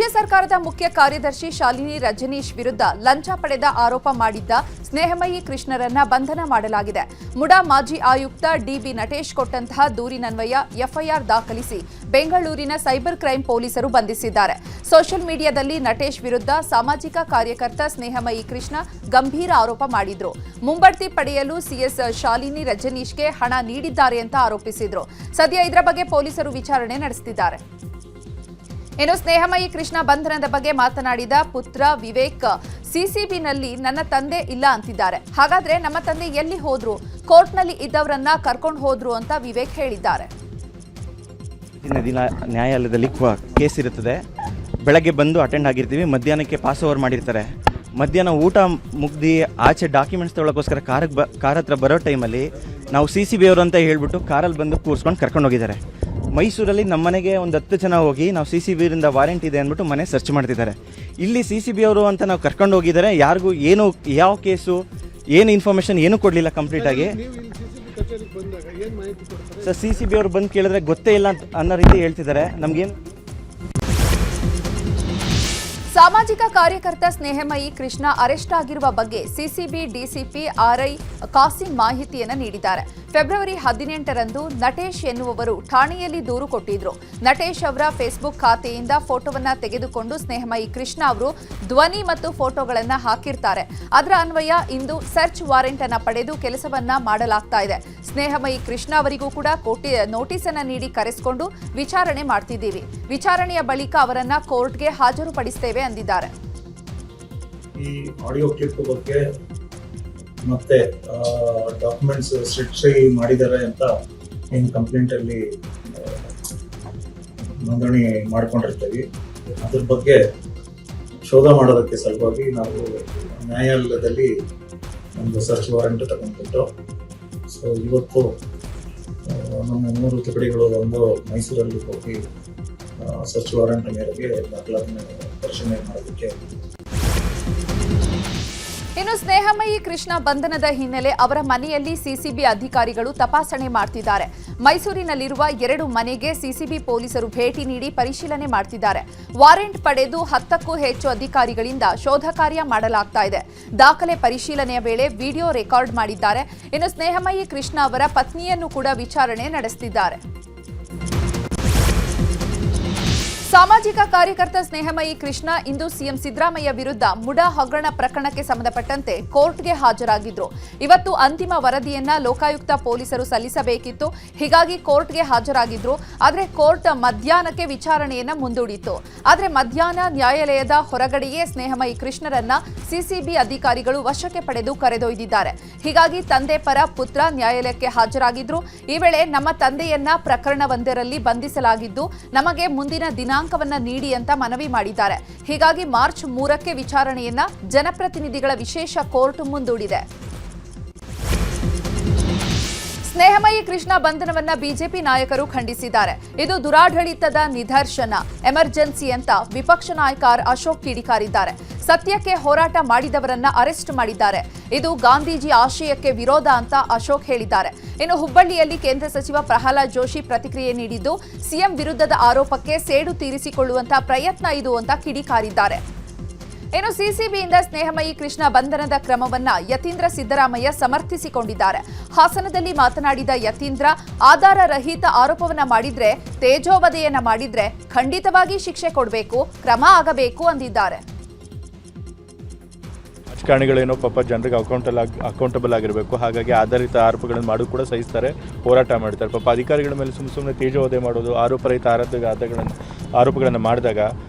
ರಾಜ್ಯ ಸರ್ಕಾರದ ಮುಖ್ಯ ಕಾರ್ಯದರ್ಶಿ ಶಾಲಿನಿ ರಜನೀಶ್ ವಿರುದ್ಧ ಲಂಚ ಪಡೆದ ಆರೋಪ ಮಾಡಿದ್ದ ಸ್ನೇಹಮಯಿ ಕೃಷ್ಣರನ್ನ ಬಂಧನ ಮಾಡಲಾಗಿದೆ. ಮುಡಾ ಮಾಜಿ ಆಯುಕ್ತ ಡಿಬಿ ನಟೇಶ್ ಕೊಟ್ಟಂತಹ ದೂರಿನನ್ವಯ ಎಫ್ಐಆರ್ ದಾಖಲಿಸಿ ಬೆಂಗಳೂರಿನ ಸೈಬರ್ ಕ್ರೈಂ ಪೊಲೀಸರು ಬಂಧಿಸಿದ್ದಾರೆ. ಸೋಷಿಯಲ್ ಮೀಡಿಯಾದಲ್ಲಿ ನಟೇಶ್ ವಿರುದ್ಧ ಸಾಮಾಜಿಕ ಕಾರ್ಯಕರ್ತ ಸ್ನೇಹಮಯಿ ಕೃಷ್ಣ ಗಂಭೀರ ಆರೋಪ ಮಾಡಿದ್ರು. ಮುಂಬಡ್ತಿ ಪಡೆಯಲು ಸಿಎಸ್ ಶಾಲಿನಿ ರಜನೀಶ್ಗೆ ಹಣ ನೀಡಿದ್ದಾರೆ ಅಂತ ಆರೋಪಿಸಿದ್ರು. ಸದ್ಯ ಇದರ ಬಗ್ಗೆ ಪೊಲೀಸರು ವಿಚಾರಣೆ ನಡೆಸುತ್ತಿದ್ದಾರೆ. ಇನ್ನು ಸ್ನೇಹಮಯಿ ಕೃಷ್ಣ ಬಂಧನದ ಬಗ್ಗೆ ಮಾತನಾಡಿದ ಪುತ್ರ ವಿವೇಕ್, ಸಿಸಿಬಿನಲ್ಲಿ ನನ್ನ ತಂದೆ ಇಲ್ಲ ಅಂತಿದ್ದಾರೆ. ಹಾಗಾದ್ರೆ ನಮ್ಮ ತಂದೆ ಎಲ್ಲಿ ಹೋದ್ರು? ಕೋರ್ಟ್ನಲ್ಲಿ ಇದ್ದವರನ್ನ ಕರ್ಕೊಂಡು ಹೋದ್ರು ಅಂತ ವಿವೇಕ್ ಹೇಳಿದ್ದಾರೆ. ದಿನ ನ್ಯಾಯಾಲಯದಲ್ಲಿ ಕೇಸ್ ಇರುತ್ತದೆ. ಬೆಳಗ್ಗೆ ಬಂದು ಅಟೆಂಡ್ ಆಗಿರ್ತೀವಿ, ಮಧ್ಯಾಹ್ನಕ್ಕೆ ಪಾಸ್ ಓವರ್ ಮಾಡಿರ್ತಾರೆ. ಮಧ್ಯಾಹ್ನ ಊಟ ಮುಗ್ದು ಆಚೆ ಡಾಕ್ಯುಮೆಂಟ್ಸ್ ತೊಗೊಳಕ್ಕೋಸ್ಕರ ಕಾರ್ ಹತ್ರ ಬರೋ ಟೈಮಲ್ಲಿ ನಾವು CCB ಅವರು ಅಂತ ಹೇಳ್ಬಿಟ್ಟು ಕಾರಲ್ಲಿ ಬಂದು ಕೂರಿಸ್ಕೊಂಡು ಕರ್ಕೊಂಡು ಹೋಗಿದ್ದಾರೆ. ಮೈಸೂರಲ್ಲಿ ನಮ್ಮ ಮನೆಗೆ ಒಂದು 10 ಜನ ಹೋಗಿ ನಾವು CCBರಿಂದ ವಾರೆಂಟ್ ಇದೆ ಅಂದ್ಬಿಟ್ಟು ಮನೆ ಸರ್ಚ್ ಮಾಡ್ತಿದ್ದಾರೆ. ಇಲ್ಲಿ CCB ಅವರು ಅಂತ ನಾವು ಕರ್ಕೊಂಡು ಹೋಗಿದ್ದಾರೆ. ಯಾರಿಗೂ ಏನು ಯಾವ ಕೇಸು ಏನು ಇನ್ಫಾರ್ಮೇಷನ್ ಏನೂ ಕೊಡಲಿಲ್ಲ ಕಂಪ್ಲೀಟಾಗಿ. ಸರ್ CCB ಅವರು ಬಂದು ಕೇಳಿದ್ರೆ ಗೊತ್ತೇ ಇಲ್ಲ ಅನ್ನೋ ರೀತಿ ಹೇಳ್ತಿದ್ದಾರೆ. ನಮಗೇನು ಸಾಮಾಜಿಕ ಕಾರ್ಯಕರ್ತ ಸ್ನೇಹಮಯಿ ಕೃಷ್ಣ ಅರೆಸ್ಟ್ ಆಗಿರುವ ಬಗ್ಗೆ ಸಿಸಿಬಿ ಡಿಸಿಪಿ RI ಕಾಸಿಂ ಮಾಹಿತಿಯನ್ನು ನೀಡಿದ್ದಾರೆ. ಫೆಬ್ರವರಿ 18ರಂದು ನಟೇಶ್ ಎನ್ನುವವರು ಠಾಣೆಯಲ್ಲಿ ದೂರು ಕೊಟ್ಟಿದ್ರು. ನಟೇಶ್ ಅವರ ಫೇಸ್ಬುಕ್ ಖಾತೆಯಿಂದ ಫೋಟೋವನ್ನ ತೆಗೆದುಕೊಂಡು ಸ್ನೇಹಮಯಿ ಕೃಷ್ಣ ಅವರು ಧ್ವನಿ ಮತ್ತು ಫೋಟೋಗಳನ್ನು ಹಾಕಿರ್ತಾರೆ. ಅದರ ಅನ್ವಯ ಇಂದು ಸರ್ಚ್ ವಾರೆಂಟ್ ಅನ್ನು ಪಡೆದು ಕೆಲಸವನ್ನ ಮಾಡಲಾಗ್ತಾ ಇದೆ. ಸ್ನೇಹಮಯಿ ಕೃಷ್ಣ ಅವರಿಗೂ ಕೂಡ ನೋಟಿಸ್ ಅನ್ನು ನೀಡಿ ಕರೆಸಿಕೊಂಡು ವಿಚಾರಣೆ ಮಾಡ್ತಿದ್ದೀವಿ. ವಿಚಾರಣೆಯ ಬಳಿಕ ಅವರನ್ನ ಕೋರ್ಟ್ಗೆ ಹಾಜರುಪಡಿಸುತ್ತೇವೆ ಅಂದಿದ್ದಾರೆ. ಈ ಆಡಿಯೋ ಕ್ಲಿಪ್ ಬಗ್ಗೆ ಮತ್ತೆ ಡಾಕ್ಯುಮೆಂಟ್ಸ್ ಸೃಷ್ಟಿ ಮಾಡಿದ್ದಾರೆ ಅಂತ ಏನು ಕಂಪ್ಲೇಂಟ್ ಅಲ್ಲಿ ನೋಂದಣಿ ಮಾಡ್ಕೊಂಡಿರ್ತೀವಿ. ಅದ್ರ ಬಗ್ಗೆ ಶೋಧ ಮಾಡೋದಕ್ಕೆ ಸಲುವಾಗಿ ನಾವು ನ್ಯಾಯಾಲಯದಲ್ಲಿ ಒಂದು ಸರ್ಚ್ ವಾರೆಂಟ್ ತಗೊಂಡ್ಬಿಟ್ಟು ಸೊ ಇವತ್ತು ನಮ್ಮ 3 ತುಕಡಿಗಳು ಒಂದು ಮೈಸೂರಲ್ಲಿ ಹೋಗಿ ಸರ್ಚ್ ವಾರೆಂಟ್ ಮೇರೆಗೆ ದಾಖಲಾತಿ ಪರಿಶೀಲನೆ ಮಾಡೋದಕ್ಕೆ. ಇನ್ನು ಸ್ನೇಹಮಯಿ ಕೃಷ್ಣ ಬಂಧನದ ಹಿನ್ನೆಲೆ ಅವರ ಮನೆಯಲ್ಲಿ ಸಿಸಿಬಿ ಅಧಿಕಾರಿಗಳು ತಪಾಸಣೆ ಮಾಡ್ತಿದ್ದಾರೆ. ಮೈಸೂರಿನಲ್ಲಿರುವ 2 ಮನೆಗೆ ಸಿಸಿಬಿ ಪೊಲೀಸರು ಭೇಟಿ ನೀಡಿ ಪರಿಶೀಲನೆ ಮಾಡ್ತಿದ್ದಾರೆ. ವಾರೆಂಟ್ ಪಡೆದು 10ಕ್ಕೂ ಹೆಚ್ಚು ಅಧಿಕಾರಿಗಳಿಂದ ಶೋಧ ಕಾರ್ಯ ಮಾಡಲಾಗ್ತಾ ಇದೆ. ದಾಖಲೆ ಪರಿಶೀಲನೆಯ ವೇಳೆ ವಿಡಿಯೋ ರೆಕಾರ್ಡ್ ಮಾಡಿದ್ದಾರೆ. ಇನ್ನು ಸ್ನೇಹಮಯಿ ಕೃಷ್ಣ ಅವರ ಪತ್ನಿಯನ್ನು ಕೂಡ ವಿಚಾರಣೆ ನಡೆಸುತ್ತಿದ್ದಾರೆ. ಸಾಮಾಜಿಕ ಕಾರ್ಯಕರ್ತ ಸ್ನೇಹಮಯಿ ಕೃಷ್ಣ ಇಂದು ಸಿಎಂ ಸಿದ್ದರಾಮಯ್ಯ ವಿರುದ್ಧ ಮುಡಾ ಹಗರಣ ಪ್ರಕರಣಕ್ಕೆ ಸಂಬಂಧಪಟ್ಟಂತೆ ಕೋರ್ಟ್ಗೆ ಹಾಜರಾಗಿದ್ರು. ಇವತ್ತು ಅಂತಿಮ ವರದಿಯನ್ನ ಲೋಕಾಯುಕ್ತ ಪೊಲೀಸರು ಸಲ್ಲಿಸಬೇಕಿತ್ತು. ಹೀಗಾಗಿ ಕೋರ್ಟ್ಗೆ ಹಾಜರಾಗಿದ್ರು. ಆದರೆ ಕೋರ್ಟ್ ಮಧ್ಯಾಹ್ನಕ್ಕೆ ವಿಚಾರಣೆಯನ್ನ ಮುಂದೂಡಿತ್ತು. ಆದರೆ ಮಧ್ಯಾಹ್ನ ನ್ಯಾಯಾಲಯದ ಹೊರಗಡೆಯೇ ಸ್ನೇಹಮಯಿ ಕೃಷ್ಣರನ್ನ ಸಿಸಿಬಿ ಅಧಿಕಾರಿಗಳು ವಶಕ್ಕೆ ಪಡೆದು ಕರೆದೊಯ್ದಿದ್ದಾರೆ. ಹೀಗಾಗಿ ತಂದೆ ಪರ ಪುತ್ರ ನ್ಯಾಯಾಲಯಕ್ಕೆ ಹಾಜರಾಗಿದ್ರು. ಈ ವೇಳೆ ನಮ್ಮ ತಂದೆಯನ್ನ ಪ್ರಕರಣವೊಂದರಲ್ಲಿ ಬಂಧಿಸಲಾಗಿದ್ದು ನಮಗೆ ಮುಂದಿನ ದಿನಾಂಕವನ್ನ ನೀಡಿ ಅಂತ ಮನವಿ ಮಾಡಿದ್ದಾರೆ. ಹೀಗಾಗಿ ಮಾರ್ಚ್ 3ಕ್ಕೆ ವಿಚಾರಣೆಯನ್ನ ಜನಪ್ರತಿನಿಧಿಗಳ ವಿಶೇಷ ಕೋರ್ಟ್ ಮುಂದೂಡಿದೆ. ಸ್ನೇಹಮಯಿ ಕೃಷ್ಣ ಬಂಧನವನ್ನ ಬಿಜೆಪಿ ನಾಯಕರು ಖಂಡಿಸಿದ್ದಾರೆ. ಇದು ದುರಾಡಳಿತದ ನಿದರ್ಶನ, ಎಮರ್ಜೆನ್ಸಿ ಅಂತ ವಿಪಕ್ಷ ನಾಯಕ ಅಶೋಕ್ ಕಿಡಿಕಾರಿದ್ದಾರೆ. ಸತ್ಯಕ್ಕೆ ಹೋರಾಟ ಮಾಡಿದವರನ್ನ ಅರೆಸ್ಟ್ ಮಾಡಿದ್ದಾರೆ. ಇದು ಗಾಂಧೀಜಿ ಆಶಯಕ್ಕೆ ವಿರೋಧ ಅಂತ ಅಶೋಕ್ ಹೇಳಿದ್ದಾರೆ. ಇನ್ನು ಹುಬ್ಬಳ್ಳಿಯಲ್ಲಿ ಕೇಂದ್ರ ಸಚಿವ ಪ್ರಹ್ಲಾದ್ ಜೋಶಿ ಪ್ರತಿಕ್ರಿಯೆ ನೀಡಿದ್ದು ಸಿಎಂ ವಿರುದ್ಧದ ಆರೋಪಕ್ಕೆ ಸೇಡು ತೀರಿಸಿಕೊಳ್ಳುವಂತಹ ಪ್ರಯತ್ನ ಇದು ಅಂತ ಕಿಡಿಕಾರಿದ್ದಾರೆ. ಇನ್ನು ಸಿಸಿಬಿಯಿಂದ ಸ್ನೇಹಮಯಿ ಕೃಷ್ಣ ಬಂಧನದ ಕ್ರಮವನ್ನ ಯತೀಂದ್ರ ಸಿದ್ದರಾಮಯ್ಯ ಸಮರ್ಥಿಸಿಕೊಂಡಿದ್ದಾರೆ. ಹಾಸನದಲ್ಲಿ ಮಾತನಾಡಿದ ಯತೀಂದ್ರ, ಆಧಾರ ರಹಿತ ಆರೋಪವನ್ನ ಮಾಡಿದ್ರೆ, ತೇಜೋವಧೆಯನ್ನ ಮಾಡಿದ್ರೆ ಖಂಡಿತವಾಗಿ ಶಿಕ್ಷೆ ಕೊಡಬೇಕು, ಕ್ರಮ ಆಗಬೇಕು ಅಂದಿದ್ದಾರೆ. ರಾಜಕಾರಣಿಗಳೇನೋ ಪಾಪ ಜನರಿಗೆ ಅಕೌಂಟಬಲ್ ಆಗಿರಬೇಕು. ಹಾಗಾಗಿ ಆಧಾರಿತ ಆರೋಪಗಳನ್ನು ಮಾಡೋದು ಕೂಡ ಸಹಿಸ್ತಾರೆ, ಹೋರಾಟ ಮಾಡ್ತಾರೆ. ಪಾಪ ಅಧಿಕಾರಿಗಳ ಮೇಲೆ ಸುಮ್ಮನೆ ತೇಜೋವಧೆ ಮಾಡೋದು, ಆರೋಪರಹಿತ ಆರೋಪಗಳನ್ನು ಮಾಡಿದಾಗ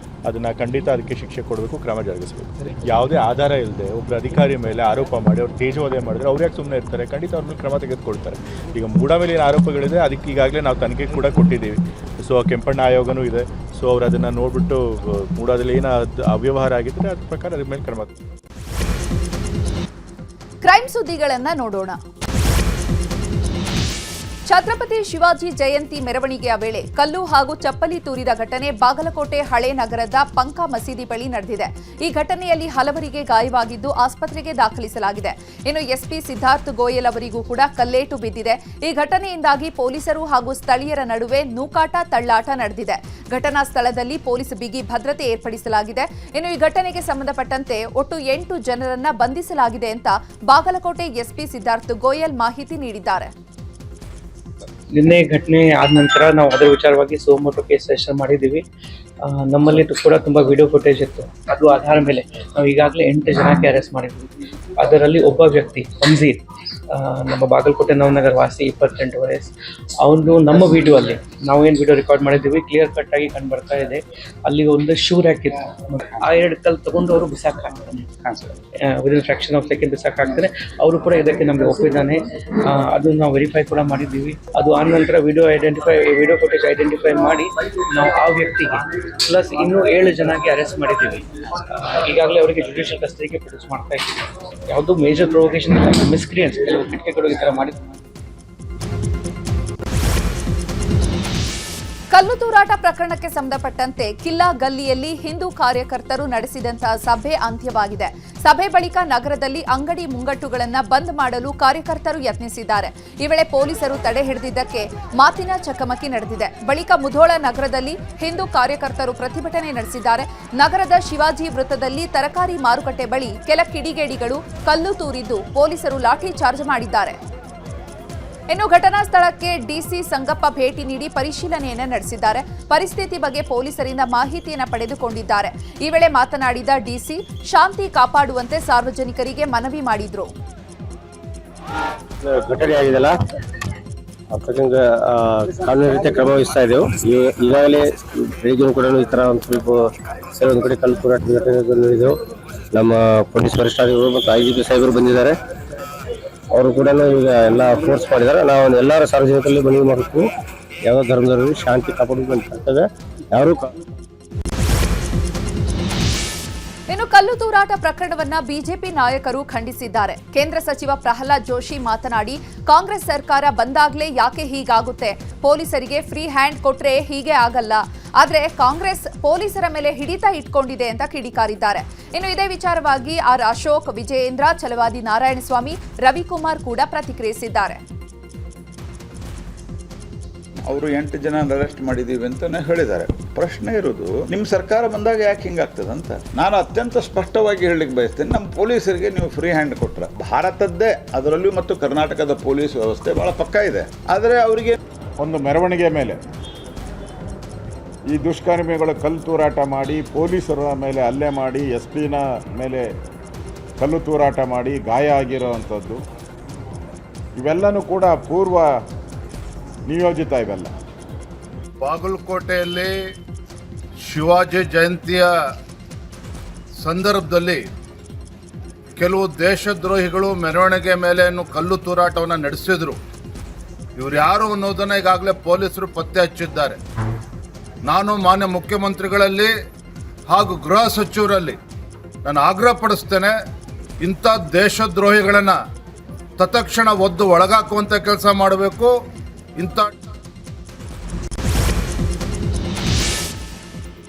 ಅದನ್ನು ಖಂಡಿತ ಅದಕ್ಕೆ ಶಿಕ್ಷೆ ಕೊಡಬೇಕು, ಕ್ರಮ ಜರುಗಿಸಬೇಕು. ಯಾವುದೇ ಆಧಾರ ಇಲ್ಲದೆ ಒಬ್ಬರು ಅಧಿಕಾರಿ ಮೇಲೆ ಆರೋಪ ಮಾಡಿ ಅವ್ರು ತೇಜೋವಧೆ ಮಾಡಿದ್ರೆ ಅವ್ರು ಯಾಕೆ ಸುಮ್ಮನೆ ಇರ್ತಾರೆ? ಖಂಡಿತ ಅವ್ರ ಮೇಲೆ ಕ್ರಮ ತೆಗೆದುಕೊಳ್ತಾರೆ. ಈಗ ಮೂಡ ಮೇಲೆ ಏನು ಆರೋಪಗಳಿದೆ ಅದಕ್ಕೆ ಈಗಾಗಲೇ ನಾವು ತನಿಖೆ ಕೂಡ ಕೊಟ್ಟಿದ್ದೀವಿ. ಸೊ ಕೆಂಪಣ್ಣ ಆಯೋಗನೂ ಇದೆ. ಸೊ ಅವ್ರು ಅದನ್ನು ನೋಡಿಬಿಟ್ಟು ಮೂಡದಲ್ಲಿ ಏನು ಅವ್ಯವಹಾರ ಆಗಿದ್ದರೆ ಅದ್ರ ಪ್ರಕಾರ ಅದ್ರ ಮೇಲೆ ಕ್ರಮ. ಕ್ರೈಮ್ ಸುದ್ದಿಗಳನ್ನ ನೋಡೋಣ. ಛತ್ರಪತಿ ಶಿವಾಜಿ ಜಯಂತಿ ಮೆರವಣಿಗೆಯ ವೇಳೆ ಕಲ್ಲು ಹಾಗೂ ಚಪ್ಪಲಿ ತೂರಿದ ಘಟನೆ ಬಾಗಲಕೋಟೆ ಹಳೆ ನಗರದ ಪಂಕಾ ಮಸೀದಿ ಬಳಿ ನಡೆದಿದೆ. ಈ ಘಟನೆಯಲ್ಲಿ ಹಲವರಿಗೆ ಗಾಯವಾಗಿದ್ದು ಆಸ್ಪತ್ರೆಗೆ ದಾಖಲಿಸಲಾಗಿದೆ. ಇನ್ನು ಎಸ್ಪಿ ಸಿದ್ಧಾರ್ಥ್ ಗೋಯಲ್ ಅವರಿಗೂ ಕೂಡ ಕಲ್ಲೇಟು ಬಿದ್ದಿದೆ. ಈ ಘಟನೆಯಿಂದಾಗಿ ಪೊಲೀಸರು ಹಾಗೂ ಸ್ಥಳೀಯರ ನಡುವೆ ನೂಕಾಟ ತಳ್ಳಾಟ ನಡೆದಿದೆ. ಘಟನಾ ಸ್ಥಳದಲ್ಲಿ ಪೊಲೀಸ್ ಬಿಗಿ ಭದ್ರತೆ ಏರ್ಪಡಿಸಲಾಗಿದೆ. ಇನ್ನು ಈ ಘಟನೆಗೆ ಸಂಬಂಧಪಟ್ಟಂತೆ ಒಟ್ಟು 8 ಜನರನ್ನ ಬಂಧಿಸಲಾಗಿದೆ ಅಂತ ಬಾಗಲಕೋಟೆ ಎಸ್ಪಿ ಸಿದ್ಧಾರ್ಥ್ ಗೋಯಲ್ ಮಾಹಿತಿ ನೀಡಿದ್ದಾರೆ. ನಿನ್ನೆ ಘಟನೆ ಆದ ನಂತರ ನಾವು ಅದರ ವಿಚಾರವಾಗಿ ಸೋಮೋಟೋ ಕೇಸ್ ರಿಜಿಸ್ಟರ್ ಮಾಡಿದ್ದೀವಿ. ನಮ್ಮಲ್ಲಿ ಕೂಡ ತುಂಬ ವಿಡಿಯೋ ಫುಟೇಜ್ ಇತ್ತು. ಅದು ಆಧಾರ ಮೇಲೆ ನಾವು ಈಗಾಗಲೇ 8 ಜನಕ್ಕೆ ಅರೆಸ್ಟ್ ಮಾಡಿದ್ವಿ. ಅದರಲ್ಲಿ ಒಬ್ಬ ವ್ಯಕ್ತಿ ಅಂಜೀರ್, ನಮ್ಮ ಬಾಗಲಕೋಟೆ ನವನಗರ ವಾಸಿ, 28 ವಯಸ್ಸು. ಅವನು ನಮ್ಮ ವಿಡಿಯೋ ಅಲ್ಲಿ ನಾವೇನು ವಿಡಿಯೋ ರೆಕಾರ್ಡ್ ಮಾಡಿದ್ದೀವಿ ಕ್ಲಿಯರ್ ಕಟ್ ಆಗಿ ಕಂಡು ಬರ್ತಾ ಇದೆ. ಅಲ್ಲಿ ಒಂದು ಶೂ ರ್ಯಾಕ್ ಇತ್ತು. ಆ 2 ಕಲ್ಲು ತಗೊಂಡು ಅವರು ಬಿಸಾಕ್ ಹಾಕ್ತಾನೆ, ವಿದಿನ್ ಫ್ರಾಕ್ಷನ್ ಆಫ್ ಸೆಕೆಂಡ್ ಬಿಸಾಕ್ ಹಾಕ್ತಾನೆ. ಅವರು ಕೂಡ ಇದಕ್ಕೆ ನಮಗೆ ಒಪ್ಪಿದ್ದಾನೆ. ಅದನ್ನು ನಾವು ವೆರಿಫೈ ಕೂಡ ಮಾಡಿದ್ದೀವಿ. ಅದು ಆದ ನಂತರ ವಿಡಿಯೋ ಫುಟೇಜ್ ಐಡೆಂಟಿಫೈ ಮಾಡಿ ನಾವು ಆ ವ್ಯಕ್ತಿಗೆ ಪ್ಲಸ್ ಇನ್ನೂ 7 ಜನಕ್ಕೆ ಅರೆಸ್ಟ್ ಮಾಡಿದ್ದೀವಿ. ಈಗಾಗಲೇ ಅವರಿಗೆ ಜುಡಿಷಿಯಲ್ ಕಸ್ಟಡಿಗೆ ಪ್ರೊಡ್ಯೂಸ್ ಮಾಡ್ತಾ ಇದ್ದೀವಿ. ಯಾವುದೋ ಮೇಜರ್ ಪ್ರೊವೊಕೇಶನ್ ಇಲ್ಲ, ಮಿಸ್ಕ್ರಿಯೆನ್ಸ್, ಕೆಲವು ಕಿಟಕಿಗಳು ಈ ಥರ ಮಾಡಿದ್ವಿ. ಕಲ್ಲು ತೂರಾಟ ಪ್ರಕರಣಕ್ಕೆ ಸಂಬಂಧಪಟ್ಟಂತೆ ಕಿಲ್ಲಾ ಗಲ್ಲಿಯಲ್ಲಿ ಹಿಂದೂ ಕಾರ್ಯಕರ್ತರು ನಡೆಸಿದಂತಹ ಸಭೆ ಅಂತ್ಯವಾಗಿದೆ. ಸಭೆ ಬಳಿಕ ನಗರದಲ್ಲಿ ಅಂಗಡಿ ಮುಂಗಟ್ಟುಗಳನ್ನು ಬಂದ್ ಮಾಡಲು ಕಾರ್ಯಕರ್ತರು ಯತ್ನಿಸಿದ್ದಾರೆ. ಈ ವೇಳೆ ಪೊಲೀಸರು ತಡೆ ಹಿಡಿದಿದ್ದಕ್ಕೆ ಮಾತಿನ ಚಕಮಕಿ ನಡೆದಿದೆ. ಬಳಿಕ ಮುಧೋಳ ನಗರದಲ್ಲಿ ಹಿಂದೂ ಕಾರ್ಯಕರ್ತರು ಪ್ರತಿಭಟನೆ ನಡೆಸಿದ್ದಾರೆ. ನಗರದ ಶಿವಾಜಿ ವೃತ್ತದಲ್ಲಿ ತರಕಾರಿ ಮಾರುಕಟ್ಟೆ ಬಳಿ ಕೆಲ ಕಿಡಿಗೇಡಿಗಳು ಕಲ್ಲು ತೂರಿದ್ದು ಪೊಲೀಸರು ಲಾಠಿ ಚಾರ್ಜ್ ಮಾಡಿದ್ದಾರೆ. ಇನ್ನು ಘಟನಾ ಸ್ಥಳಕ್ಕೆ ಡಿಸಿ ಸಂಗಪ್ಪ ಭೇಟಿ ನೀಡಿ ಪರಿಶೀಲನೆಯನ್ನು ನಡೆಸಿದ್ದಾರೆ. ಪರಿಸ್ಥಿತಿ ಬಗ್ಗೆ ಪೊಲೀಸರಿಂದ ಮಾಹಿತಿಯನ್ನು ಪಡೆದುಕೊಂಡಿದ್ದಾರೆ. ಈ ವೇಳೆ ಮಾತನಾಡಿದ ಡಿಸಿ ಶಾಂತಿ ಕಾಪಾಡುವಂತೆ ಸಾರ್ವಜನಿಕರಿಗೆ ಮನವಿ ಮಾಡಿದ್ರು. ಘಟನೆ ಆಗಿದೆಲ್ಲ ಪ್ರಕರಣ ಕಾನೂನು ರೀತಿಯ ಕ್ರಮ ವಹಿಸ್ತಾ ಇದ್ದೆವು. ಈಗಾಗಲೇ ಬೆಳಿಗ್ಗೆ ಕೂಡ ಈ ಥರ ಒಂದು ಸ್ವಲ್ಪ ಕೆಲವೊಂದು ಕಡೆ ಕಲ್ಲು ತೂರಾಟ ಘಟನೆಗಳು. ನಮ್ಮ ಪೊಲೀಸ್ ವರಿಷ್ಠಾಧಿಕಾರಿಗಳು ಮತ್ತು IGP ಸಾಹೇಬರು ಬಂದಿದ್ದಾರೆ. ಅವರು ಕೂಡ ಈಗ ಎಲ್ಲ ಫೋರ್ಸ್ ಮಾಡಿದ್ದಾರೆ. ನಾವು ಎಲ್ಲರ ಸಾರ್ವಜನಿಕರಲ್ಲಿ ಮನವಿ ಮಾಡುತ್ತೀವಿ, ಯಾವ ಧರ್ಮದವರಿಗೆ ಶಾಂತಿ ಕಾಪಾಡುವುದು ಅಂತ ಕರ್ತವ್ಯ. ಯಾರು ಇನ್ನು ಕಲ್ಲು ತೂರಾಟ ಪ್ರಕರಣವನ್ನ ಬಿಜೆಪಿ ನಾಯಕರು ಖಂಡಿಸಿದ್ದಾರೆ. ಕೇಂದ್ರ ಸಚಿವ ಪ್ರಹ್ಲಾದ್ ಜೋಶಿ ಮಾತನಾಡಿ, ಕಾಂಗ್ರೆಸ್ ಸರ್ಕಾರ ಬಂದಾಗಲೇ ಯಾಕೆ ಹೀಗಾಗುತ್ತೆ? ಪೊಲೀಸರಿಗೆ ಫ್ರೀ ಹ್ಯಾಂಡ್ ಕೊಟ್ರೆ ಹೀಗೆ ಆಗಲ್ಲ. ಆದ್ರೆ ಕಾಂಗ್ರೆಸ್ ಪೊಲೀಸರ ಮೇಲೆ ಹಿಡಿತ ಇಟ್ಕೊಂಡಿದೆ ಅಂತ ಕಿಡಿಕಾರಿದ್ದಾರೆ. ಇನ್ನು ಇದೇ ವಿಚಾರವಾಗಿ ಆರ್ ಅಶೋಕ್, ವಿಜಯೇಂದ್ರ, ಛಲವಾದಿ ನಾರಾಯಣಸ್ವಾಮಿ, ರವಿಕುಮಾರ್ ಕೂಡ ಪ್ರತಿಕ್ರಿಯಿಸಿದ್ದಾರೆ. ಅವರು 8 ಜನ ಅರೆಸ್ಟ್ ಮಾಡಿದ್ದೀವಿ ಅಂತಾನೆ ಹೇಳಿದ್ದಾರೆ. ಪ್ರಶ್ನೆ ಇರೋದು, ನಿಮ್ಮ ಸರ್ಕಾರ ಬಂದಾಗ ಯಾಕೆ ಹಿಂಗಾಗ್ತದಂತ. ನಾನು ಅತ್ಯಂತ ಸ್ಪಷ್ಟವಾಗಿ ಹೇಳಲಿಕ್ಕೆ ಬಯಸ್ತೇನೆ, ನಮ್ಮ ಪೊಲೀಸರಿಗೆ ನೀವು ಫ್ರೀ ಹ್ಯಾಂಡ್ ಕೊಟ್ರೆ, ಭಾರತದ್ದೇ ಅದರಲ್ಲಿಯೂ ಮತ್ತು ಕರ್ನಾಟಕದ ಪೊಲೀಸ್ ವ್ಯವಸ್ಥೆ ಬಹಳ ಪಕ್ಕಾ ಇದೆ. ಆದರೆ ಅವರಿಗೆ ಒಂದು ಮೆರವಣಿಗೆ ಮೇಲೆ ಈ ದುಷ್ಕರ್ಮಿಗಳು ಕಲ್ಲು ತೂರಾಟ ಮಾಡಿ, ಪೊಲೀಸರ ಮೇಲೆ ಹಲ್ಲೆ ಮಾಡಿ, SP ಮೇಲೆ ಕಲ್ಲು ತೂರಾಟ ಮಾಡಿ ಗಾಯ ಆಗಿರೋವಂಥದ್ದು, ಇವೆಲ್ಲನೂ ಕೂಡ ಪೂರ್ವ ನಿಯೋಜಿತ. ಇವೆಲ್ಲ ಬಾಗಲಕೋಟೆಯಲ್ಲಿ ಶಿವಾಜಿ ಜಯಂತಿಯ ಸಂದರ್ಭದಲ್ಲಿ ಕೆಲವು ದೇಶದ್ರೋಹಿಗಳು ಮೆರವಣಿಗೆ ಮೇಲೆ ಕಲ್ಲು ತೂರಾಟವನ್ನು ನಡೆಸಿದ್ರು. ಇವರು ಯಾರು ಅನ್ನೋದನ್ನು ಈಗಾಗಲೇ ಪೊಲೀಸರು ಪತ್ತೆ ಹಚ್ಚಿದ್ದಾರೆ. ನಾನು ಮಾನ್ಯ ಮುಖ್ಯಮಂತ್ರಿಗಳಲ್ಲಿ ಹಾಗೂ ಗೃಹ ಸಚಿವರಲ್ಲಿ ನಾನು ಆಗ್ರಹ ಪಡಿಸ್ತೇನೆ, ಇಂಥ ದೇಶದ್ರೋಹಿಗಳನ್ನು ತತ್ಕ್ಷಣ ಒದ್ದು ಒಳಗಾಕುವಂಥ ಕೆಲಸ ಮಾಡಬೇಕು.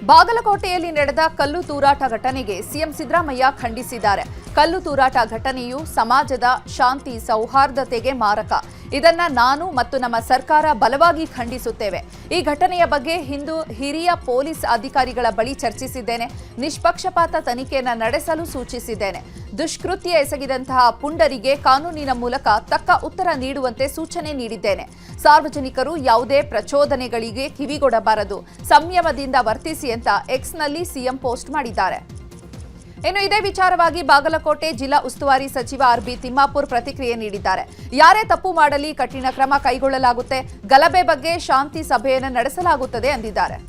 ಬಾಗಲಕೋಟೆಯಲ್ಲಿ ನಡೆದ ಕಲ್ಲು ತೂರಾಟ ಘಟನೆಗೆ ಸಿಎಂ ಸಿದ್ದರಾಮಯ್ಯ ಖಂಡಿಸಿದ್ದಾರೆ. ಕಲ್ಲು ತೂರಾಟ ಘಟನೆಯು ಸಮಾಜದ ಶಾಂತಿ ಸೌಹಾರ್ದತೆಗೆ ಮಾರಕ. ಇದನ್ನ ನಾನು ಮತ್ತು ನಮ್ಮ ಸರ್ಕಾರ ಬಲವಾಗಿ ಖಂಡಿಸುತ್ತೇವೆ. ಈ ಘಟನೆಯ ಬಗ್ಗೆ ಹಿರಿಯ ಪೊಲೀಸ್ ಅಧಿಕಾರಿಗಳ ಬಳಿ ಚರ್ಚಿಸಿದ್ದೇನೆ. ನಿಷ್ಪಕ್ಷಪಾತ ತನಿಖೆಯನ್ನು ನಡೆಸಲು ಸೂಚಿಸಿದ್ದೇನೆ. ದುಷ್ಕೃತ್ಯ ಎಸಗಿದಂತಹ ಪುಂಡರಿಗೆ ಕಾನೂನಿನ ಮೂಲಕ ತಕ್ಕ ಉತ್ತರ ನೀಡುವಂತೆ ಸೂಚನೆ ನೀಡಿದ್ದೇನೆ. ಸಾರ್ವಜನಿಕರು ಯಾವುದೇ ಪ್ರಚೋದನೆಗಳಿಗೆ ಕಿವಿಗೊಡಬಾರದು, ಸಂಯಮದಿಂದ ವರ್ತಿಸಿ ಅಂತ ಎಕ್ಸ್ನಲ್ಲಿ ಸಿಎಂ ಪೋಸ್ಟ್ ಮಾಡಿದ್ದಾರೆ. ಇನ್ನು ಇದೇ ವಿಚಾರವಾಗಿ ಬಾಗಲಕೋಟೆ ಜಿಲ್ಲಾ ಉಸ್ತುವಾರಿ ಸಚಿವ RB ತಿಮ್ಮಾಪುರ್ ಪ್ರತಿಕ್ರಿಯೆ ನೀಡಿದ್ದಾರೆ. ಯಾರೇ ತಪ್ಪು ಮಾಡಲಿ ಕಠಿಣ ಕ್ರಮ ಕೈಗೊಳ್ಳಲಾಗುತ್ತೆ. ಗಲಭೆ ಬಗ್ಗೆ ಶಾಂತಿ ಸಭೆಯನ್ನು ನಡೆಸಲಾಗುತ್ತದೆ ಎಂದಿದ್ದಾರೆ.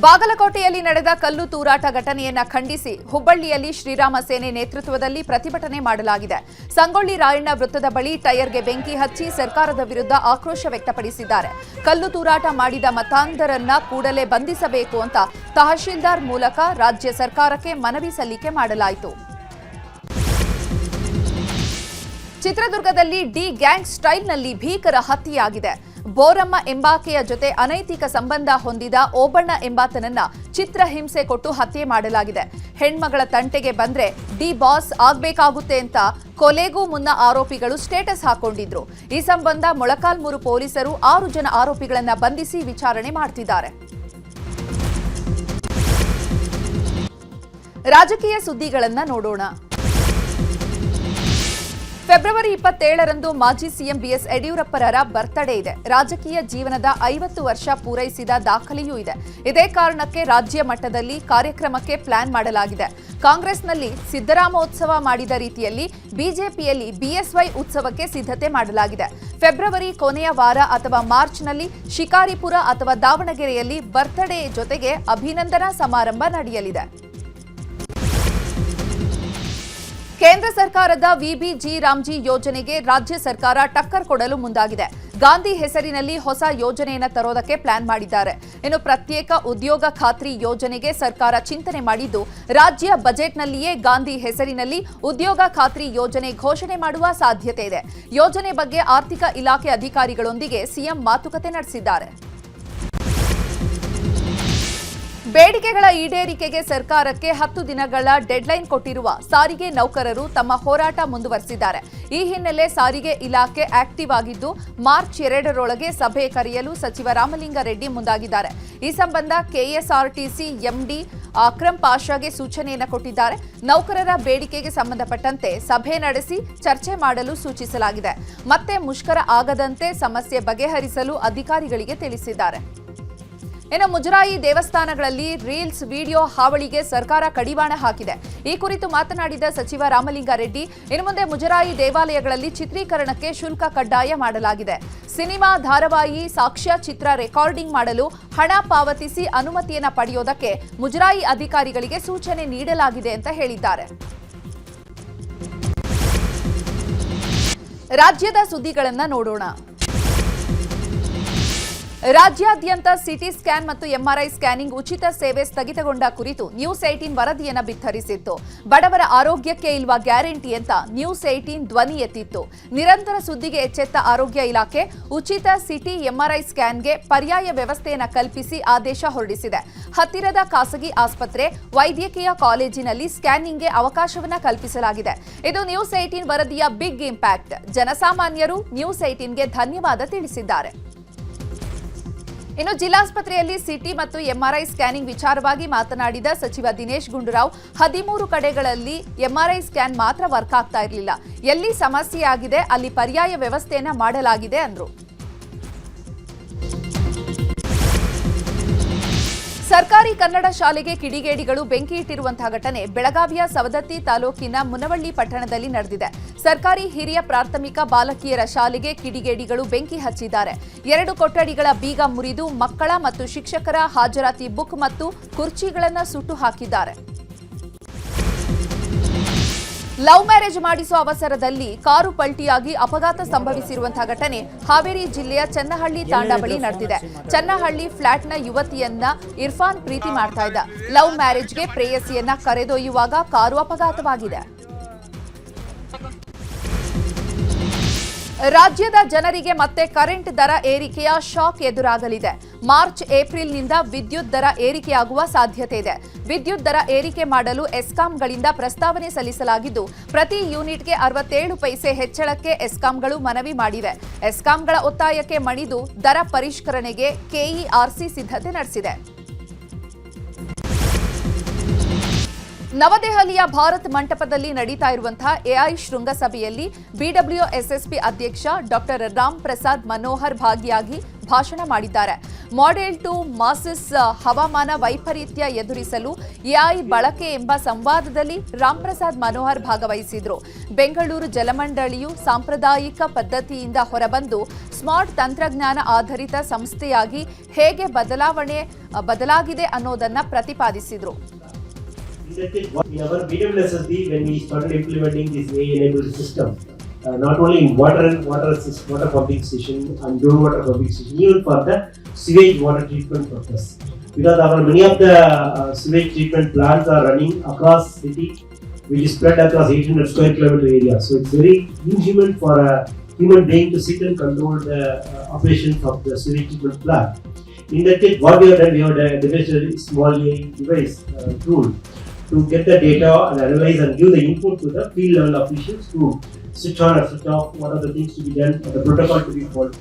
ಬಾಗಲಕೋಟೆಯಲ್ಲಿ ನಡೆದ ಕಲ್ಲು ತೂರಾಟ ಘಟನೆಯನ್ನ ಖಂಡಿಸಿ ಹುಬ್ಬಳ್ಳಿಯಲ್ಲಿ ಶ್ರೀರಾಮ ಸೇನೆ ನೇತೃತ್ವದಲ್ಲಿ ಪ್ರತಿಭಟನೆ ಮಾಡಲಾಗಿದೆ. ಸಂಗೊಳ್ಳಿ ರಾಯಣ್ಣ ವೃತ್ತದ ಬಳಿ ಟೈರ್ಗೆ ಬೆಂಕಿ ಹಚ್ಚಿ ಸರ್ಕಾರದ ವಿರುದ್ಧ ಆಕ್ರೋಶ ವ್ಯಕ್ತಪಡಿಸಿದ್ದಾರೆ. ಕಲ್ಲು ತೂರಾಟ ಮಾಡಿದ ಮತಾಂಧರನ್ನ ಕೂಡಲೇ ಬಂಧಿಸಬೇಕು ಅಂತ ತಹಶೀಲ್ದಾರ್ ಮೂಲಕ ರಾಜ್ಯ ಸರ್ಕಾರಕ್ಕೆ ಮನವಿ ಸಲ್ಲಿಕೆ ಮಾಡಲಾಯಿತು. ಚಿತ್ರದುರ್ಗದಲ್ಲಿ ಡಿ ಗ್ಯಾಂಗ್ ಸ್ಟೈಲ್ನಲ್ಲಿ ಭೀಕರ ಹತ್ಯೆಯಾಗಿದೆ. ಬೋರಮ್ಮ ಎಂಬಾಕೆಯ ಜೊತೆ ಅನೈತಿಕ ಸಂಬಂಧ ಹೊಂದಿದ ಓಬಣ್ಣ ಎಂಬಾತನನ್ನ ಚಿತ್ರಹಿಂಸೆ ಕೊಟ್ಟು ಹತ್ಯೆ ಮಾಡಲಾಗಿದೆ. ಹೆಣ್ಮಗಳ ತಂಟೆಗೆ ಬಂದ್ರೆ ಡಿ ಬಾಸ್ ಆಗ್ಬೇಕಾಗುತ್ತೆ ಅಂತ ಕೊಲೆಗೂ ಮುನ್ನ ಆರೋಪಿಗಳು ಸ್ಟೇಟಸ್ ಹಾಕೊಂಡಿದ್ರು. ಈ ಸಂಬಂಧ ಮೊಳಕಾಲ್ಮೂರು ಪೊಲೀಸರು 6 ಜನ ಆರೋಪಿಗಳನ್ನ ಬಂಧಿಸಿ ವಿಚಾರಣೆ ಮಾಡ್ತಿದ್ದಾರೆ. ರಾಜಕೀಯ ಸುದ್ದಿಗಳನ್ನ ನೋಡೋಣ. ಫೆಬ್ರವರಿ 27ರಂದು ಮಾಜಿ ಸಿಎಂ ಬಿಎಸ್ ಯಡಿಯೂರಪ್ಪರವರ ಬರ್ತ್ಡೇ ಇದೆ. ರಾಜಕೀಯ ಜೀವನದ 50 ವರ್ಷ ಪೂರೈಸಿದ ದಾಖಲೆಯೂ ಇದೆ. ಇದೇ ಕಾರಣಕ್ಕೆ ರಾಜ್ಯ ಮಟ್ಟದಲ್ಲಿ ಕಾರ್ಯಕ್ರಮಕ್ಕೆ ಪ್ಲಾನ್ ಮಾಡಲಾಗಿದೆ. ಕಾಂಗ್ರೆಸ್ನಲ್ಲಿ ಸಿದ್ದರಾಮೋತ್ಸವ ಮಾಡಿದ ರೀತಿಯಲ್ಲಿ ಬಿಜೆಪಿಯಲ್ಲಿ ಬಿಎಸ್ವೈ ಉತ್ಸವಕ್ಕೆ ಸಿದ್ಧತೆ ಮಾಡಲಾಗಿದೆ. ಫೆಬ್ರವರಿ ಕೊನೆಯ ವಾರ ಅಥವಾ ಮಾರ್ಚ್ನಲ್ಲಿ ಶಿಕಾರಿಪುರ ಅಥವಾ ದಾವಣಗೆರೆಯಲ್ಲಿ ಬರ್ತ್ಡೇ ಜೊತೆಗೆ ಅಭಿನಂದನಾ ಸಮಾರಂಭ ನಡೆಯಲಿದೆ. ಕೇಂದ್ರ ಸರ್ಕಾರದ ವಿಬಿಜಿ ರಾಮ್ಜಿ ಯೋಜನೆಗೆ ರಾಜ್ಯ ಸರ್ಕಾರ ಟಕ್ಕರ್ ಕೊಡಲು ಮುಂದಾಗಿದೆ. ಗಾಂಧಿ ಹೆಸರಿನಲ್ಲಿ ಹೊಸ ಯೋಜನೆಯನ್ನು ತರೋದಕ್ಕೆ ಪ್ಲಾನ್ ಮಾಡಿದ್ದಾರೆ. ಇನ್ನು ಪ್ರತ್ಯೇಕ ಉದ್ಯೋಗ ಖಾತ್ರಿ ಯೋಜನೆಗೆ ಸರ್ಕಾರ ಚಿಂತನೆ ಮಾಡಿದ್ದು, ರಾಜ್ಯ ಬಜೆಟ್ನಲ್ಲಿಯೇ ಗಾಂಧಿ ಹೆಸರಿನಲ್ಲಿ ಉದ್ಯೋಗ ಖಾತ್ರಿ ಯೋಜನೆ ಘೋಷಣೆ ಮಾಡುವ ಸಾಧ್ಯತೆ ಇದೆ. ಯೋಜನೆ ಬಗ್ಗೆ ಆರ್ಥಿಕ ಇಲಾಖೆ ಅಧಿಕಾರಿಗಳೊಂದಿಗೆ ಸಿಎಂ ಮಾತುಕತೆ ನಡೆಸಿದ್ದಾರೆ. ಬೇಡಿಕೆಗಳ ಈಡೇರಿಕೆಗೆ ಸರ್ಕಾರಕ್ಕೆ 10 ದಿನಗಳ ಡೆಡ್ಲೈನ್ ಕೊಟ್ಟಿರುವ ಸಾರಿಗೆ ನೌಕರರು ತಮ್ಮ ಹೋರಾಟ ಮುಂದುವರೆಸಿದ್ದಾರೆ. ಈ ಹಿನ್ನೆಲೆ ಸಾರಿಗೆ ಇಲಾಖೆ ಆಕ್ಟಿವ್ ಆಗಿದ್ದು, ಮಾರ್ಚ್ 2ರೊಳಗೆ ಸಭೆ ಕರೆಯಲು ಸಚಿವ ರಾಮಲಿಂಗಾರೆಡ್ಡಿ ಮುಂದಾಗಿದ್ದಾರೆ. ಈ ಸಂಬಂಧ ಕೆಎಸ್ಆರ್ಟಿಸಿ ಎಂಡಿ ಅಕ್ರಮ್ ಪಾಷಾಗೆ ಸೂಚನೆಯನ್ನು ಕೊಟ್ಟಿದ್ದಾರೆ. ನೌಕರರ ಬೇಡಿಕೆಗೆ ಸಂಬಂಧಪಟ್ಟಂತೆ ಸಭೆ ನಡೆಸಿ ಚರ್ಚೆ ಮಾಡಲು ಸೂಚಿಸಲಾಗಿದೆ. ಮತ್ತೆ ಮುಷ್ಕರ ಆಗದಂತೆ ಸಮಸ್ಯೆ ಬಗೆಹರಿಸಲು ಅಧಿಕಾರಿಗಳಿಗೆ ತಿಳಿಸಿದ್ದಾರೆ. ಇನ್ನು ಮುಜರಾಯಿ ದೇವಸ್ಥಾನಗಳಲ್ಲಿ ರೀಲ್ಸ್ ವಿಡಿಯೋ ಹಾವಳಿಗೆ ಸರ್ಕಾರ ಕಡಿವಾಣ ಹಾಕಿದೆ. ಈ ಕುರಿತು ಮಾತನಾಡಿದ ಸಚಿವ ರಾಮಲಿಂಗಾರೆಡ್ಡಿ, ಇನ್ನು ಮುಂದೆ ಮುಜರಾಯಿ ದೇವಾಲಯಗಳಲ್ಲಿ ಚಿತ್ರೀಕರಣಕ್ಕೆ ಶುಲ್ಕ ಕಡ್ಡಾಯ ಮಾಡಲಾಗಿದೆ. ಸಿನಿಮಾ, ಧಾರಾವಾಹಿ, ಸಾಕ್ಷ್ಯ ಚಿತ್ರ ರೆಕಾರ್ಡಿಂಗ್ ಮಾಡಲು ಹಣ ಪಾವತಿಸಿ ಅನುಮತಿಯನ್ನು ಪಡೆಯೋದಕ್ಕೆ ಮುಜರಾಯಿ ಅಧಿಕಾರಿಗಳಿಗೆ ಸೂಚನೆ ನೀಡಲಾಗಿದೆ ಅಂತ ಹೇಳಿದ್ದಾರೆ. ರಾಜ್ಯದ ಸುದ್ದಿಗಳನ್ನು ನೋಡೋಣ. ರಾಜ್ಯಾದ್ಯಂತ ಸಿಟಿ ಸ್ಕ್ಯಾನ್ ಮತ್ತು ಎಂಆರ್ಐ ಸ್ಕ್ಯಾನಿಂಗ್ ಉಚಿತ ಸೇವೆ ಸ್ಥಗಿತಗೊಂಡ ಕುರಿತು ನ್ಯೂಸ್ 18 ವರದಿಯನ್ನು ಬಿತ್ತರಿಸಿತ್ತು. ಬಡವರ ಆರೋಗ್ಯಕ್ಕೆ ಇಲ್ವಾ ಗ್ಯಾರಂಟಿ ಅಂತ ನ್ಯೂಸ್ 18 ಧ್ವನಿ ಎತ್ತಿತ್ತು. ನಿರಂತರ ಸುದ್ದಿಗೆ ಎಚ್ಚೆತ್ತ ಆರೋಗ್ಯ ಇಲಾಖೆ ಉಚಿತ ಸಿಟಿ ಎಂಆರ್ಐ ಸ್ಕ್ಯಾನ್ಗೆ ಪರ್ಯಾಯ ವ್ಯವಸ್ಥೆಯನ್ನು ಕಲ್ಪಿಸಿ ಆದೇಶ ಹೊರಡಿಸಿದೆ. ಹತ್ತಿರದ ಖಾಸಗಿ ಆಸ್ಪತ್ರೆ, ವೈದ್ಯಕೀಯ ಕಾಲೇಜಿನಲ್ಲಿ ಸ್ಕ್ಯಾನಿಂಗ್ಗೆ ಅವಕಾಶವನ್ನು ಕಲ್ಪಿಸಲಾಗಿದೆ. ಇದು ನ್ಯೂಸ್ 18 ವರದಿಯ ಬಿಗ್ ಇಂಪ್ಯಾಕ್ಟ್. ಜನಸಾಮಾನ್ಯರು ನ್ಯೂಸ್ 18ಗೆ ಧನ್ಯವಾದ ತಿಳಿಸಿದ್ದಾರೆ. ಇನ್ನು ಜಿಲ್ಲಾಸ್ಪತ್ರೆಯಲ್ಲಿ ಸಿಟಿ ಮತ್ತು ಎಂಆರ್ಐ ಸ್ಕ್ಯಾನಿಂಗ್ ವಿಚಾರವಾಗಿ ಮಾತನಾಡಿದ ಸಚಿವ ದಿನೇಶ್ ಗುಂಡೂರಾವ್, 13 ಕಡೆಗಳಲ್ಲಿ ಎಂಆರ್ಐ ಸ್ಕ್ಯಾನ್ ಮಾತ್ರ ವರ್ಕ್ ಆಗ್ತಾ ಇರಲಿಲ್ಲ. ಎಲ್ಲಿ ಸಮಸ್ಯೆ ಆಗಿದೆ ಅಲ್ಲಿ ಪರ್ಯಾಯ ವ್ಯವಸ್ಥೆಯನ್ನ ಮಾಡಲಾಗಿದೆ ಅಂದ್ರು. ಸರ್ಕಾರಿ ಕನ್ನಡ ಶಾಲೆಗೆ ಕಿಡಿಗೇಡಿಗಳು ಬೆಂಕಿ ಇಟ್ಟಿರುವಂತಹ ಘಟನೆ ಬೆಳಗಾವಿಯ ಸವದತ್ತಿ ತಾಲೂಕಿನ ಮುನವಳ್ಳಿ ಪಟ್ಟಣದಲ್ಲಿ ನಡೆದಿದೆ. ಸರ್ಕಾರಿ ಹಿರಿಯ ಪ್ರಾಥಮಿಕ ಬಾಲಕಿಯರ ಶಾಲೆಗೆ ಕಿಡಿಗೇಡಿಗಳು ಬೆಂಕಿ ಹಚ್ಚಿದ್ದಾರೆ. 2 ಕೊಠಡಿಗಳ ಬೀಗ ಮುರಿದು ಮಕ್ಕಳ ಮತ್ತು ಶಿಕ್ಷಕರ ಹಾಜರಾತಿ ಬುಕ್ ಮತ್ತು ಕುರ್ಚಿಗಳನ್ನು ಸುಟ್ಟು ಹಾಕಿದ್ದಾರೆ. ಲವ್ ಮ್ಯಾರೇಜ್ ಮಾಡಿಸುವ ಅವಸರದಲ್ಲಿ ಕಾರು ಪಲ್ಟಿಯಾಗಿ ಅಪಘಾತ ಸಂಭವಿಸಿರುವಂತಹ ಘಟನೆ ಹಾವೇರಿ ಜಿಲ್ಲೆಯ ಚನ್ನಹಳ್ಳಿ ತಾಂಡಾ ಬಳಿ ನಡೆದಿದೆ. ಚನ್ನಹಳ್ಳಿ ಫ್ಲಾಟ್ನ ಯುವತಿಯನ್ನ ಇರ್ಫಾನ್ ಪ್ರೀತಿ ಮಾಡ್ತಾ ಇದ್ದ. ಲವ್ ಮ್ಯಾರೇಜ್ಗೆ ಪ್ರೇಯಸಿಯನ್ನ ಕರೆದೊಯ್ಯುವಾಗ ಕಾರು ಅಪಘಾತವಾಗಿದೆ. ರಾಜ್ಯದ ಜನರಿಗೆ ಮತ್ತೆ ಕರೆಂಟ್ ದರ ಏರಿಕೆಯ ಶಾಕ್ ಎದುರಾಗಲಿದೆ. ಮಾರ್ಚ್ ಏಪ್ರಿಲ್ನಿಂದ ವಿದ್ಯುತ್ ದರ ಏರಿಕೆಯಾಗುವ ಸಾಧ್ಯತೆ ಇದೆ. ವಿದ್ಯುತ್ ದರ ಏರಿಕೆ ಮಾಡಲು ಎಸ್ಕಾಂಗಳಿಂದ ಪ್ರಸ್ತಾವನೆ ಸಲ್ಲಿಸಲಾಗಿದ್ದು, ಪ್ರತಿ ಯೂನಿಟ್ಗೆ 67 ಪೈಸೆ ಹೆಚ್ಚಳಕ್ಕೆ ಎಸ್ಕಾಂಗಳು ಮನವಿ ಮಾಡಿವೆ. ಎಸ್ಕಾಂಗಳ ಒತ್ತಾಯಕ್ಕೆ ಮಣಿದು ದರ ಪರಿಷ್ಕರಣೆಗೆ ಕೆಇಆರ್ಸಿ ಸಿದ್ಧತೆ ನಡೆಸಿದೆ. ನವದೆಹಲಿಯ ಭಾರತ್ ಮಂಟಪದಲ್ಲಿ ನಡೀತಾ ಇರುವಂತಹ ಎಐ ಶೃಂಗಸಭೆಯಲ್ಲಿ ಬಿಡಬ್ಲ್ಯೂಎಸ್ಎಸ್ಪಿ ಅಧ್ಯಕ್ಷ ಡಾಕ್ಟರ್ ರಾಮ್ ಪ್ರಸಾದ್ ಮನೋಹರ್ ಭಾಗಿಯಾಗಿ ಭಾಷಣ ಮಾಡಿದ್ದಾರೆ. ಮಾಡೆಲ್ ಟು ಮಾಸಸ್ ಹವಾಮಾನ ವೈಪರೀತ್ಯ ಎದುರಿಸಲು ಎಐ ಬಳಕೆ ಎಂಬ ಸಂವಾದದಲ್ಲಿ ರಾಮ್ ಪ್ರಸಾದ್ ಮನೋಹರ್ ಭಾಗವಹಿಸಿದ್ರು. ಬೆಂಗಳೂರು ಜಲಮಂಡಳಿಯು ಸಾಂಪ್ರದಾಯಿಕ ಪದ್ಧತಿಯಿಂದ ಹೊರಬಂದು ಸ್ಮಾರ್ಟ್ ತಂತ್ರಜ್ಞಾನ ಆಧಾರಿತ ಸಂಸ್ಥೆಯಾಗಿ ಹೇಗೆ ಬದಲಾಗಿದೆ ಅನ್ನೋದನ್ನ ಪ್ರತಿಪಾದಿಸಿದ್ರು. In our BWSSB, when we started implementing this AI-enabled system, not only in water pumping station and groundwater pumping station, even for the sewage water treatment purpose. Because many of the sewage treatment plants are running across city which is spread across 800 square kilometer area. So it's very inhuman for a human being to sit and control the operations of the sewage treatment plant. In that case, what we have done, we have developed a small device tool to get the data and analyze and give the input to the field level officials to switch on or switch off, what are the things to be done, the protocol to be followed.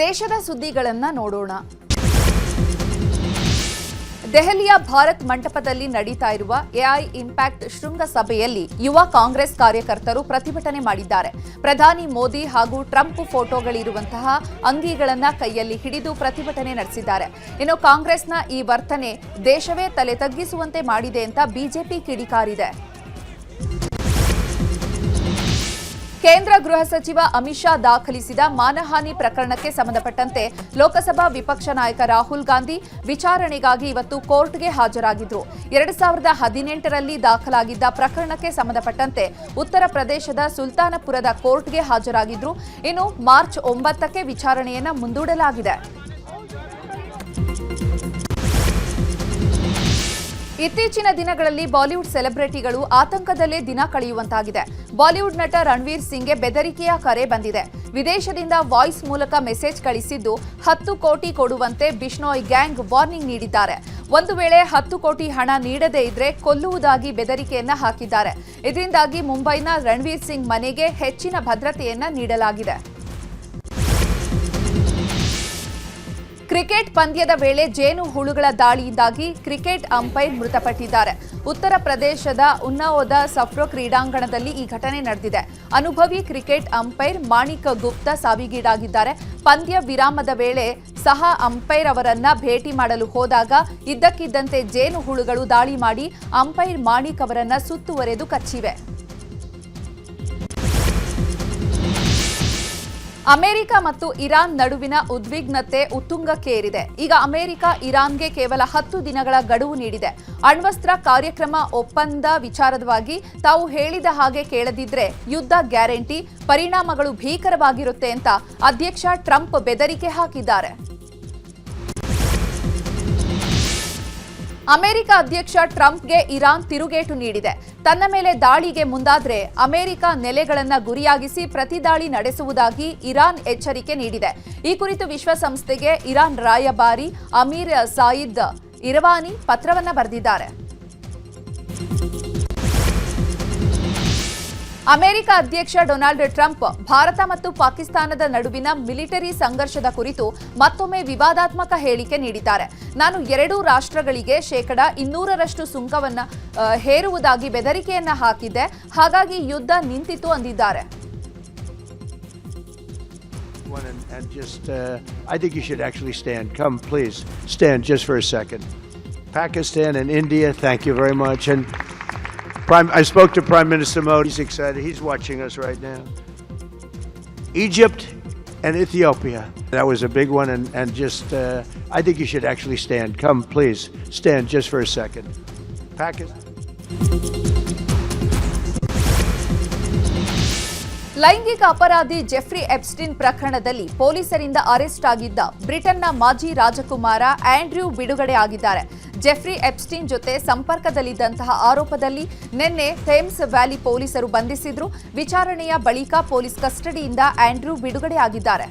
ದೇಶದ ಸುದ್ದಿಗಳನ್ನ ನೋಡೋಣ. ದೆಹಲಿಯ ಭಾರತ್ ಮಂಟಪದಲ್ಲಿ ನಡೀತಾ ಇರುವ AI impact ಶೃಂಗಸಭೆಯಲ್ಲಿ ಯುವ ಕಾಂಗ್ರೆಸ್ ಕಾರ್ಯಕರ್ತರು ಪ್ರತಿಭಟನೆ ಮಾಡಿದ್ದಾರೆ. ಪ್ರಧಾನಿ ಮೋದಿ ಹಾಗೂ ಟ್ರಂಪ್ ಫೋಟೋಗಳಿರುವಂತಹ ಅಂಗಿಗಳನ್ನ ಕೈಯಲ್ಲಿ ಹಿಡಿದು ಪ್ರತಿಭಟನೆ ನಡೆಸಿದ್ದಾರೆ. ಇನ್ನು ಕಾಂಗ್ರೆಸ್ನ ಈ ವರ್ತನೆ ದೇಶವೇ ತಲೆ ತಗ್ಗಿಸುವಂತೆ ಮಾಡಿದೆ ಅಂತ ಬಿಜೆಪಿ ಕಿಡಿಕಾರಿದೆ. ಕೇಂದ್ರ ಗೃಹ ಸಚಿವ ಅಮಿತ್ ಶಾ ದಾಖಲಿಸಿದ ಮಾನಹಾನಿ ಪ್ರಕರಣಕ್ಕೆ ಸಂಬಂಧಪಟ್ಟಂತೆ ಲೋಕಸಭಾ ವಿಪಕ್ಷ ನಾಯಕ ರಾಹುಲ್ ಗಾಂಧಿ ವಿಚಾರಣೆಗಾಗಿ ಇವತ್ತು ಕೋರ್ಟ್ಗೆ ಹಾಜರಾಗಿದ್ರು. 2018ರಲ್ಲಿ ದಾಖಲಾಗಿದ್ದ ಪ್ರಕರಣಕ್ಕೆ ಸಂಬಂಧಪಟ್ಟಂತೆ ಉತ್ತರ ಪ್ರದೇಶದ ಸುಲ್ತಾನಪುರದ ಕೋರ್ಟ್ಗೆ ಹಾಜರಾಗಿದ್ರು. ಇನ್ನು ಮಾರ್ಚ್ 9ಕ್ಕೆ ವಿಚಾರಣೆಯನ್ನ ಮುಂದೂಡಲಾಗಿದೆ. ಇತ್ತೀಚಿನ ದಿನಗಳಲ್ಲಿ ಬಾಲಿವುಡ್ ಸೆಲೆಬ್ರಿಟಿಗಳು ಆತಂಕದಲ್ಲೇ ದಿನ ಕಳೆಯುವಂತಾಗಿದೆ. ಬಾಲಿವುಡ್ ನಟ ರಣವೀರ್ ಸಿಂಗ್ಗೆ ಬೆದರಿಕೆಯ ಕರೆ ಬಂದಿದೆ. ವಿದೇಶದಿಂದ ವಾಯ್ಸ್ ಮೂಲಕ ಮೆಸೇಜ್ ಕಳಿಸಿದ್ದು 10 ಕೋಟಿ ಕೊಡುವಂತೆ ಬಿಷ್ಣೋಯ್ ಗ್ಯಾಂಗ್ ವಾರ್ನಿಂಗ್ ನೀಡಿದ್ದಾರೆ. ಒಂದು ವೇಳೆ 10 ಕೋಟಿ ಹಣ ನೀಡದೇ ಇದ್ರೆ ಕೊಲ್ಲುವುದಾಗಿ ಬೆದರಿಕೆಯನ್ನ ಹಾಕಿದ್ದಾರೆ. ಇದರಿಂದಾಗಿ ಮುಂಬೈನ ರಣವೀರ್ ಸಿಂಗ್ ಮನೆಗೆ ಹೆಚ್ಚಿನ ಭದ್ರತೆಯನ್ನ ನೀಡಲಾಗಿದೆ. ಕ್ರಿಕೆಟ್ ಪಂದ್ಯದ ವೇಳೆ ಜೇನು ಹುಳುಗಳ ದಾಳಿಯಿಂದಾಗಿ ಕ್ರಿಕೆಟ್ ಅಂಪೈರ್ ಮೃತಪಟ್ಟಿದ್ದಾರೆ. ಉತ್ತರ ಪ್ರದೇಶದ ಉನ್ನಾವೋದ ಸಫ್ರೋ ಕ್ರೀಡಾಂಗಣದಲ್ಲಿ ಈ ಘಟನೆ ನಡೆದಿದೆ. ಅನುಭವಿ ಕ್ರಿಕೆಟ್ ಅಂಪೈರ್ ಮಾಣಿಕ್ ಗುಪ್ತಾ ಸಾವಿಗೀಡಾಗಿದ್ದಾರೆ. ಪಂದ್ಯ ವಿರಾಮದ ವೇಳೆ ಸಹ ಅಂಪೈರ್ ಅವರನ್ನ ಭೇಟಿ ಮಾಡಲು ಹೋದಾಗ ಇದ್ದಕ್ಕಿದ್ದಂತೆ ಜೇನು ಹುಳುಗಳು ದಾಳಿ ಮಾಡಿ ಅಂಪೈರ್ ಮಾಣಿಕ್ ಅವರನ್ನ ಸುತ್ತುವರೆದು ಕಚ್ಚಿವೆ. ಅಮೆರಿಕ ಮತ್ತು ಇರಾನ್ ನಡುವಿನ ಉದ್ವಿಗ್ನತೆ ಉತ್ತುಂಗಕ್ಕೇರಿದೆ. ಈಗ ಅಮೆರಿಕ ಇರಾನ್ಗೆ ಕೇವಲ 10 ದಿನಗಳ ಗಡುವು ನೀಡಿದೆ. ಅಣ್ವಸ್ತ್ರ ಕಾರ್ಯಕ್ರಮ ಒಪ್ಪಂದ ವಿಚಾರವಾಗಿ ತಾವು ಹೇಳಿದ ಹಾಗೆ ಕೇಳದಿದ್ರೆ ಯುದ್ಧ ಗ್ಯಾರಂಟಿ, ಪರಿಣಾಮಗಳು ಭೀಕರವಾಗಿರುತ್ತೆ ಅಂತ ಅಧ್ಯಕ್ಷ ಟ್ರಂಪ್ ಬೆದರಿಕೆ ಹಾಕಿದ್ದಾರೆ. ಅಮೆರಿಕ ಅಧ್ಯಕ್ಷ ಟ್ರಂಪ್ಗೆ ಇರಾನ್ ತಿರುಗೇಟು ನೀಡಿದೆ. ತನ್ನ ಮೇಲೆ ದಾಳಿಗೆ ಮುಂದಾದ್ರೆ ಅಮೆರಿಕ ನೆಲೆಗಳನ್ನ ಗುರಿಯಾಗಿಸಿ ಪ್ರತಿದಾಳಿ ನಡೆಸುವುದಾಗಿ ಇರಾನ್ ಎಚ್ಚರಿಕೆ ನೀಡಿದೆ. ಈ ಕುರಿತು ವಿಶ್ವಸಂಸ್ಥೆಗೆ ಇರಾನ್ ರಾಯಭಾರಿ ಅಮೀರ್ ಸಾಯಿದ್ ಇರವಾನಿ ಪತ್ರವನ್ನ ಬರೆದಿದ್ದಾರೆ. ಅಮೆರಿಕ ಅಧ್ಯಕ್ಷ ಡೊನಾಲ್ಡ್ ಟ್ರಂಪ್ ಭಾರತ ಮತ್ತು ಪಾಕಿಸ್ತಾನದ ನಡುವಿನ ಮಿಲಿಟರಿ ಸಂಘರ್ಷದ ಕುರಿತು ಮತ್ತೊಮ್ಮೆ ವಿವಾದಾತ್ಮಕ ಹೇಳಿಕೆ ನೀಡಿದ್ದಾರೆ. ನಾನು 2 ರಾಷ್ಟ್ರಗಳಿಗೆ 200% ಸುಂಕವನ್ನ ಹೇರುವುದಾಗಿ ಬೆದರಿಕೆಯನ್ನ ಹಾಕಿದ್ದೆ, ಹಾಗಾಗಿ ಯುದ್ಧ ನಿಂತಿತು ಅಂದಿದ್ದಾರೆ. I think you should actually stand. Come, please, stand just for a second. Pakistan and India, thank you very much. And I spoke to Prime Minister Modi. He's excited. He's watching us right now. Egypt and Ethiopia. That was a big one. And just, I think you should actually stand. Come, please, stand just for a second. Pakistan. ಲೈಂಗಿಕ ಅಪರಾಧಿ Jeffrey Epstein ಪ್ರಕರಣದಲ್ಲಿ ಪೊಲೀಸರಿಂದ arrest ಆಗಿದ್ದ ಬ್ರಿಟನ್ನ ಮಾಜಿ ರಾಜಕುಮಾರ Andrew ಬಿಡುಗಡೆ ಆಗಿದ್ದಾರೆ. Jeffrey Epstein ಜೊತೆ ಸಂಪರ್ಕದಲ್ಲಿದ್ದಂತಹ ಆರೋಪದಲ್ಲಿ ನಿನ್ನೆ ಥೇಮ್ಸ್ ವ್ಯಾಲಿ ಪೊಲೀಸರು ಬಂಧಿಸಿದ್ರು. ವಿಚಾರಣೆಯ ಬಳಿಕ ಪೊಲೀಸ್ ಕಸ್ಟಡಿಯಿಂದ ಆಂಡ್ರ್ಯೂ ಬಿಡುಗಡೆ ಆಗಿದ್ದಾರೆ.